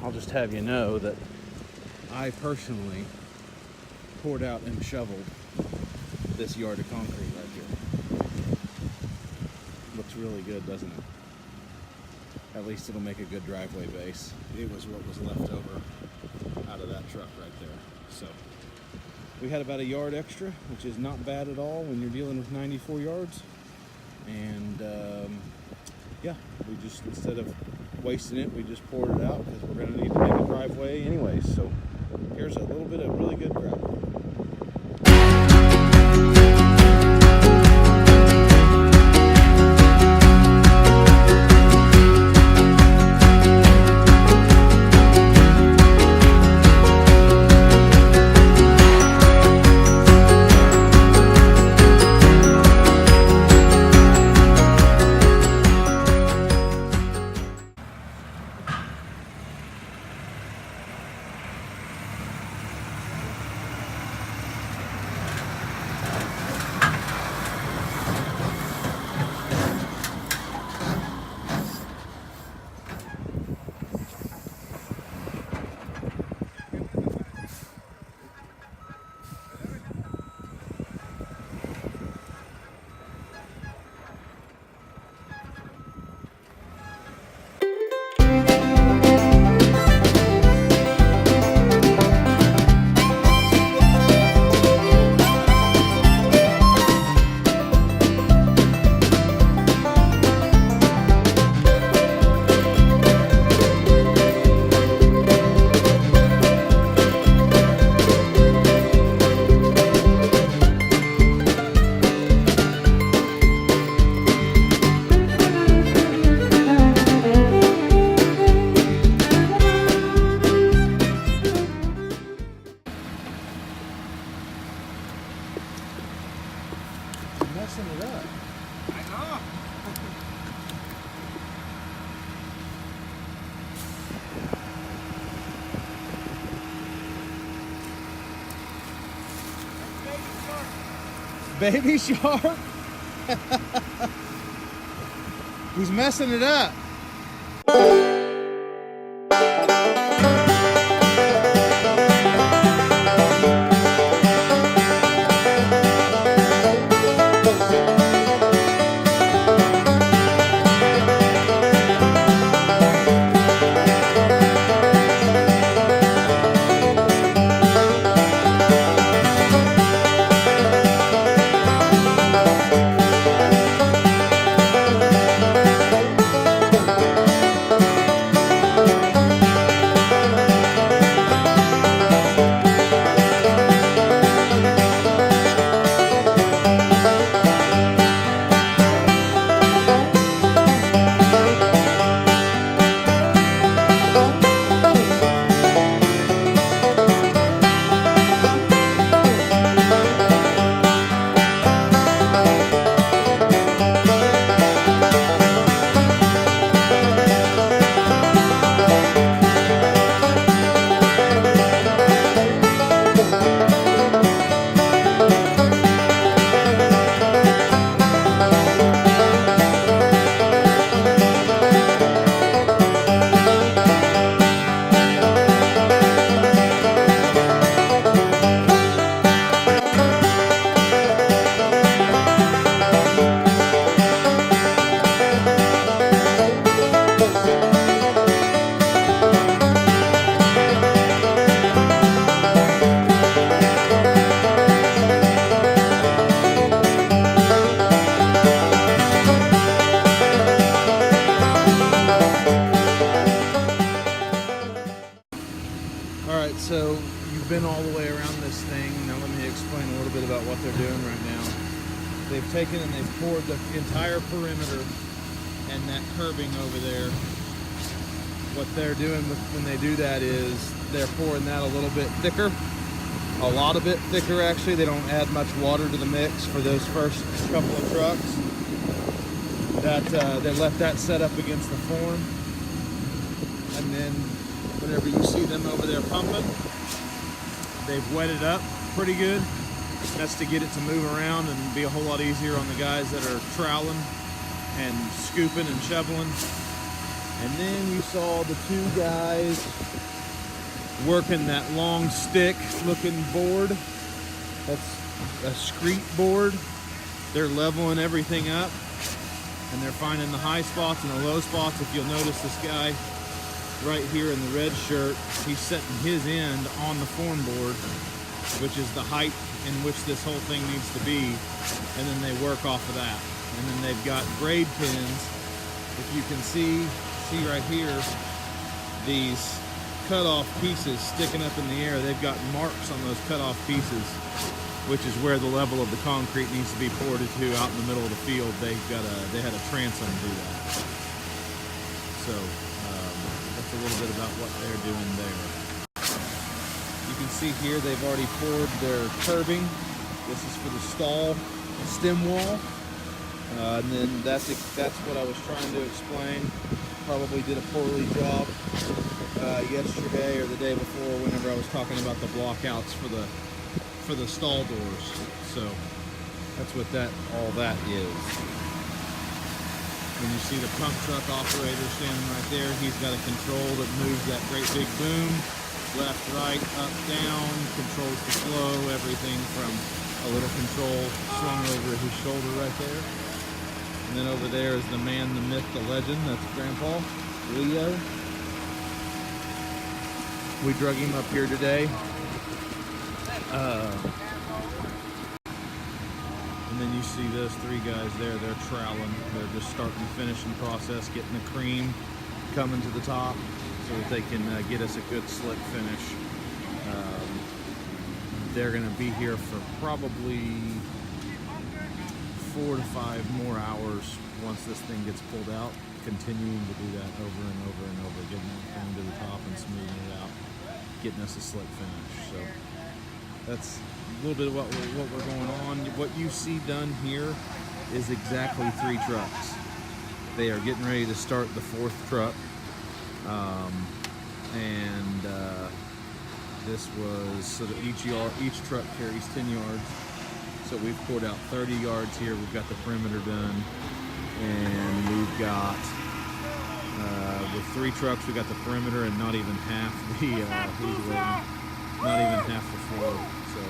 I'll just have you know that I personally poured out and shoveled this yard of concrete right here. Looks really good, doesn't it? At least it'll make a good driveway base. It was what was left over out of that truck right there. So we had about a yard extra, which is not bad at all when you're dealing with 94 yards. And yeah, we just, instead of wasting it, we just poured it out because we're going to need to make a driveway anyways. So here's a little bit of really good gravel. Messing it up. I know. Baby shark? He's messing it up. So you've been all the way around this thing. Now let me explain a little bit about what they're doing right now. They've taken and they've poured the entire perimeter and that curbing over there. What they're doing when they do that is they're pouring that a little bit thicker, a lot of it thicker actually. They don't add much water to the mix for those first couple of trucks. They left that set up against the form, and then whenever you see them over there pumping, they've wet it up pretty good. That's to get it to move around and be a whole lot easier on the guys that are troweling and scooping and shoveling. And then you saw the two guys working that long stick looking board. That's a screed board. They're leveling everything up and they're finding the high spots and the low spots. If you'll notice, this guy right here in the red shirt, he's setting his end on the form board, which is the height in which this whole thing needs to be, and then they work off of that. And then they've got grade pins. If you can see right here, these cut off pieces sticking up in the air. They've got marks on those cut off pieces, which is where the level of the concrete needs to be poured to out in the middle of the field. They had a transom do that. So that's a little bit about what they're doing there. You can see here they've already poured their curbing. This is for the stall stem wall. And then that's what I was trying to explain. Probably did a poorly job yesterday or the day before whenever I was talking about the blockouts for the stall doors. So that's what all that is. When you see the pump truck operator standing right there, he's got a control that moves that great big boom left, right, up, down, controls the flow, everything from a little control swung over his shoulder right there. And then over there is the man, the myth, the legend. That's Grandpa, Leo. We drug him up here today. And then you see those three guys there, they're troweling. They're just starting the finishing process, getting the cream coming to the top so that they can get us a good slick finish. They're gonna be here for probably 4 to 5 more hours once this thing gets pulled out, continuing to do that over and over and over, getting everything to the top and smoothing it out, getting us a slick finish. So that's a little bit of what we're going on. What you see done here is exactly 3 trucks. They are getting ready to start the 4th truck. This was so that each truck carries 10 yards. So we've poured out 30 yards here. We've got the perimeter done, and we've got with 3 trucks. We got the perimeter and not even half the not even half the floor. So.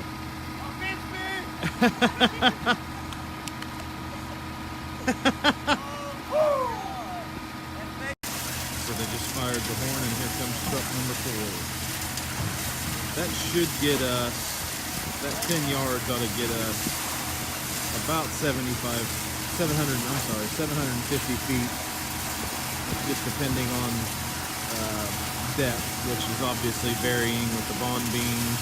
So they just fired the horn, and here comes truck number 4. That should get us. That 10 yards ought to get us about 750 feet, just depending on depth, which is obviously varying with the bond beams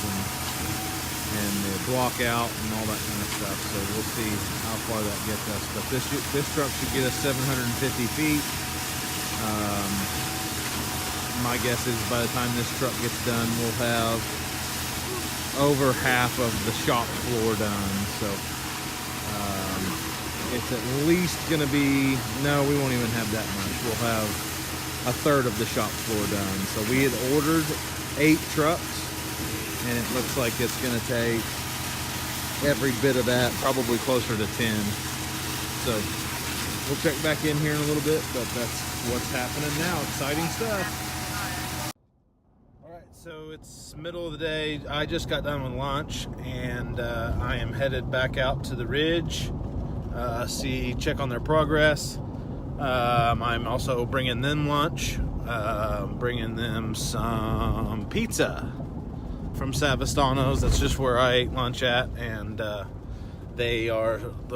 and the block out and all that kind of stuff. So we'll see how far that gets us. But this truck should get us 750 feet. My guess is by the time this truck gets done, we'll have over half of the shop floor done. So it's at least gonna be, no, we won't even have that much. We'll have a third of the shop floor done. So we had ordered 8 trucks, and it looks like it's gonna take every bit of that, probably closer to 10. So we'll check back in here in a little bit, but that's what's happening now. Exciting stuff. So it's middle of the day. I just got done with lunch, and I am headed back out to the ridge, check on their progress. I'm also bringing them lunch, bringing them some pizza from Savastano's. That's just where I ate lunch at, and the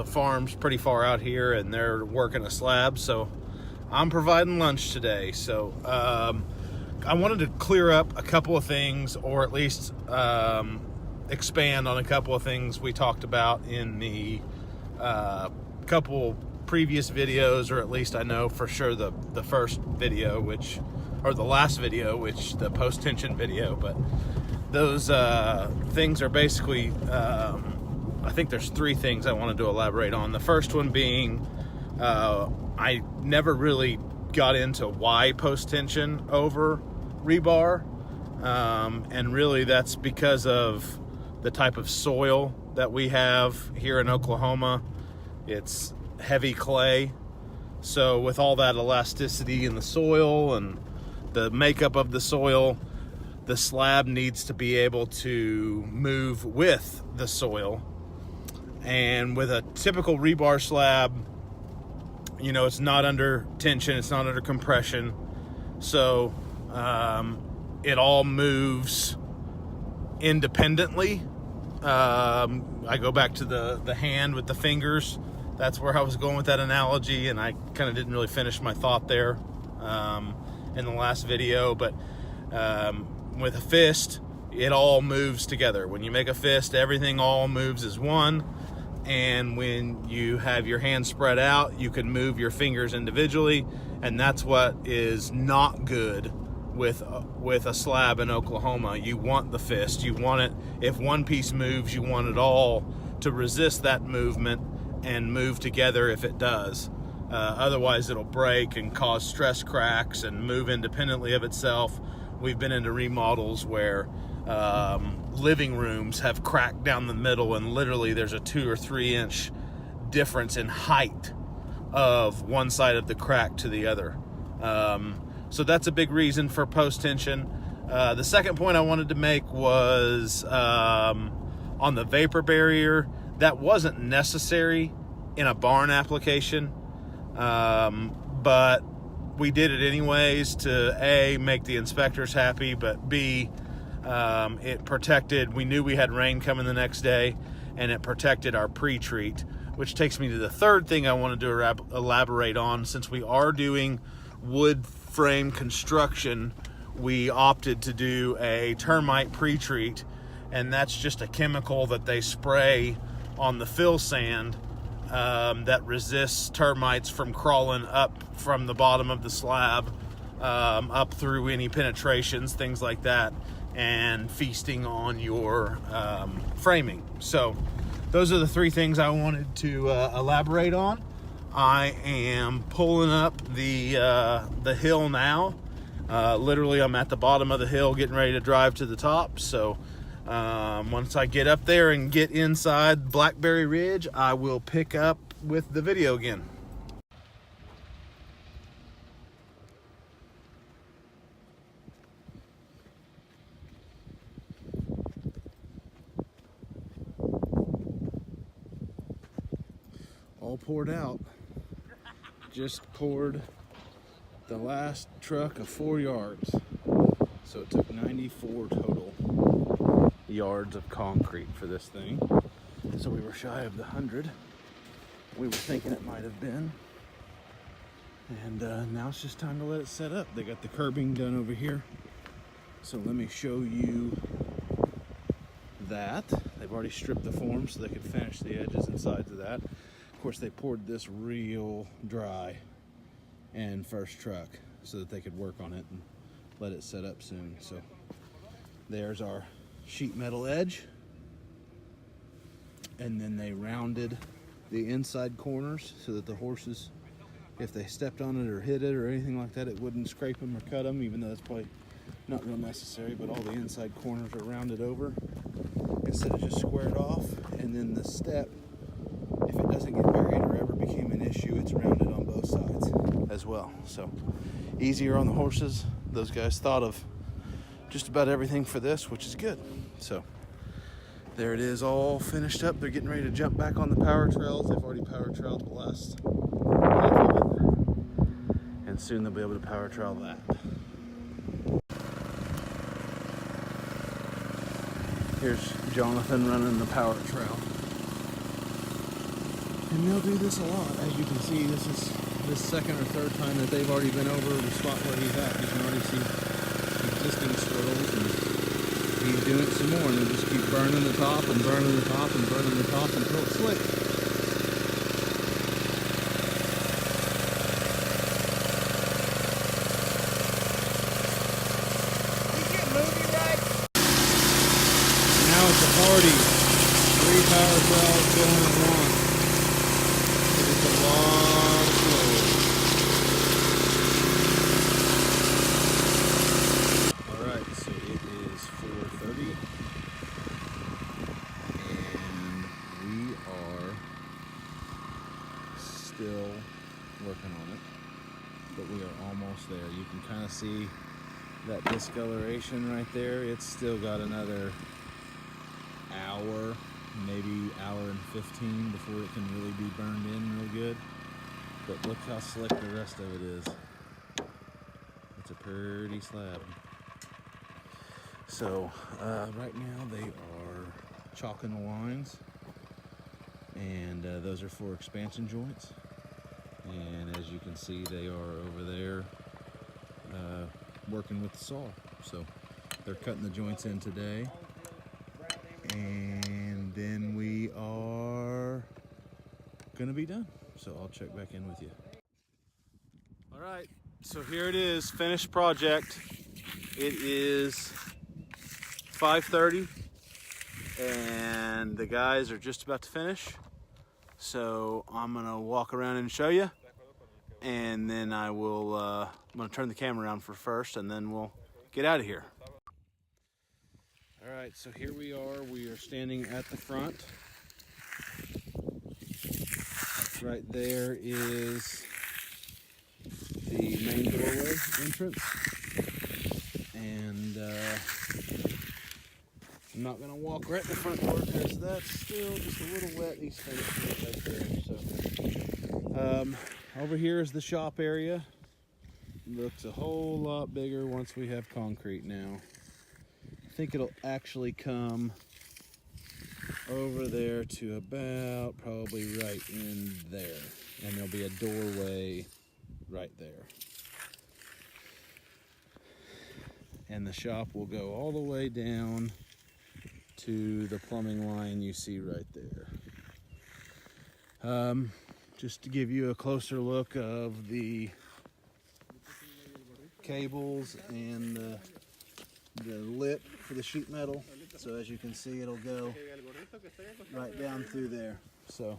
farm's pretty far out here, and they're working a slab, so I'm providing lunch today. So I wanted to clear up a couple of things, or at least expand on a couple of things we talked about in the couple previous videos, or at least I know for sure the first video, or the last video, the post-tension video. But those things are basically, I think there's 3 things I wanted to elaborate on. The first one being, I never really got into why post-tension over rebar, and really that's because of the type of soil that we have here in Oklahoma. It's heavy clay, So with all that elasticity in the soil and the makeup of the soil, the slab needs to be able to move with the soil. And with a typical rebar slab, you know, it's not under tension, it's not under compression. So it all moves independently. I go back to the hand with the fingers. That's where I was going with that analogy, and I kind of didn't really finish my thought there in the last video. But with a fist, it all moves together. When you make a fist, everything all moves as one. And when you have your hands spread out, you can move your fingers individually, and that's what is not good with a slab in Oklahoma. You want the fist. You want it, if one piece moves, you want it all to resist that movement and move together if it does. Otherwise, it'll break and cause stress cracks and move independently of itself. We've been into remodels where living rooms have cracked down the middle, and literally there's a 2 or 3 inch difference in height of one side of the crack to the other. So that's a big reason for post tension. The second point I wanted to make was on the vapor barrier. That wasn't necessary in a barn application, but we did it anyways to A, make the inspectors happy, but B, it protected, we knew we had rain coming the next day, and it protected our pre-treat, which takes me to the third thing I wanted to elaborate on. Since we are doing wood frame construction, we opted to do a termite pre-treat, and that's just a chemical that they spray on the fill sand that resists termites from crawling up from the bottom of the slab up through any penetrations, things like that, and feasting on your framing. So those are the 3 things I wanted to elaborate on. I am pulling up the hill now. Literally, I'm at the bottom of the hill getting ready to drive to the top. So once I get up there and get inside Blackberry Ridge, I will pick up with the video again. All poured out. Just poured the last truck of 4 yards. So it took 94 total yards of concrete for this thing. So we were shy of the 100 we were thinking it might have been. And now it's just time to let it set up. They got the curbing done over here. So let me show you that. They've already stripped the form so they could finish the edges and sides of that. Of course, they poured this real dry and first truck so that they could work on it and let it set up soon. So there's our sheet metal edge. And then they rounded the inside corners so that the horses, if they stepped on it or hit it or anything like that, it wouldn't scrape them or cut them, even though that's probably not real necessary. But all the inside corners are rounded over instead of just squared off. And then the step, if it doesn't get buried or ever became an issue, it's rounded on both sides as well. So easier on the horses. Those guys thought of just about everything for this, which is good. So there it is, all finished up. They're getting ready to jump back on the power trails. They've already power trailed the last half of it, and soon they'll be able to power trail that. Here's Jonathan running the power trail. And they'll do this a lot. As you can see, this is the second or third time that they've already been over the spot where he's at. You can already see existing swirls, and he's doing it some more, and they'll just keep burning the top and burning the top and burning the top until it's slick. Now it's a party. 3 power trails going at once. It's a lot of flow. Alright, so it is 4:30 and we are still working on it. see that discoloration right there. It's still got another hour, maybe hour and 15 before it can really be burned in real good. But look how slick the rest of it is. It's a pretty slab. So right now they are chalking the lines, and those are for expansion joints. And as you can see, they are over there working with the saw. So they're cutting the joints in today, and then we are gonna be done. So I'll check back in with you. All right, so here it is, finished project. It is 5:30, and the guys are just about to finish. So I'm gonna walk around and show you, and then I will, I'm gonna turn the camera around for first, and then we'll get out of here. All right, so here we are standing at the front. Right there is the main doorway entrance, and I'm not gonna walk right in the front door because that's still just a little wet. These things right there. So over here is the shop area. Looks a whole lot bigger once we have concrete now. I think it'll actually come over there to about probably right in there, and there'll be a doorway right there. And the shop will go all the way down to the plumbing line you see right there. Just to give you a closer look of the cables and the lip for the sheet metal. So as you can see, it'll go right down through there. So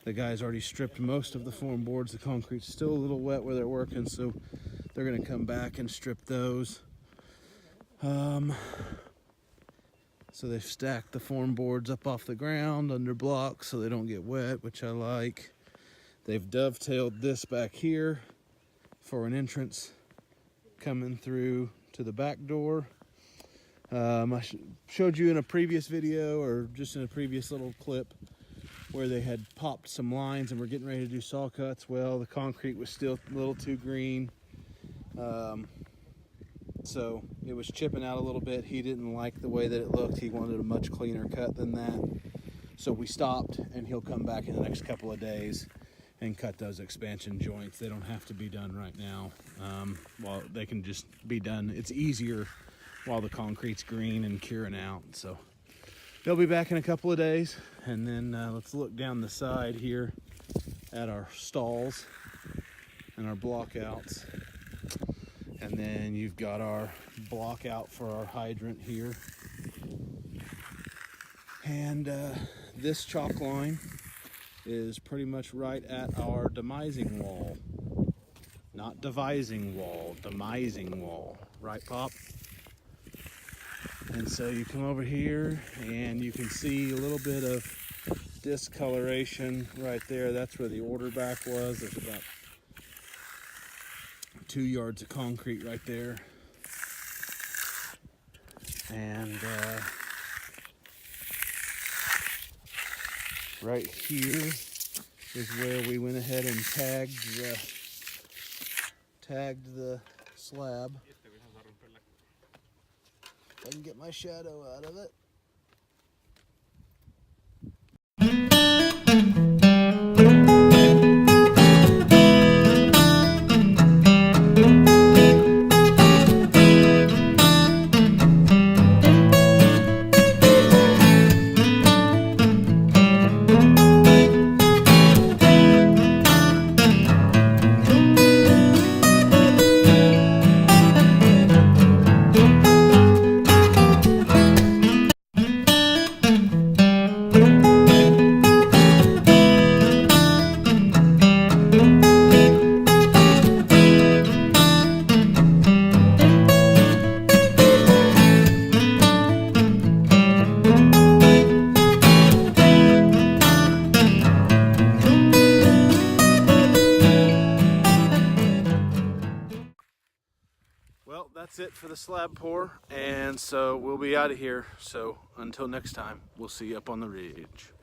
the guys already stripped most of the form boards. The concrete's still a little wet where they're working, so they're gonna come back and strip those. So they've stacked the form boards up off the ground under blocks so they don't get wet, which I like. They've dovetailed this back here for an entrance coming through to the back door. I showed you in a previous video, or just in a previous little clip, where they had popped some lines and were getting ready to do saw cuts. Well, the concrete was still a little too green. So it was chipping out a little bit. He didn't like the way that it looked. He wanted a much cleaner cut than that. So we stopped, and he'll come back in the next couple of days and cut those expansion joints. They don't have to be done right now. Well, they can just be done. It's easier while the concrete's green and curing out. So they'll be back in a couple of days. And then let's look down the side here at our stalls and our block outs. And then you've got our block out for our hydrant here. And this chalk line is pretty much right at our demising wall. Not devising wall, demising wall. Right, Pop? And so you come over here and you can see a little bit of discoloration right there. That's where the order back was. There's about 2 yards of concrete right there. And right here is where we went ahead and tagged the slab. If I can get my shadow out of it. Well, that's it for the slab pour, and so we'll be out of here. So until next time, we'll see you up on the ridge.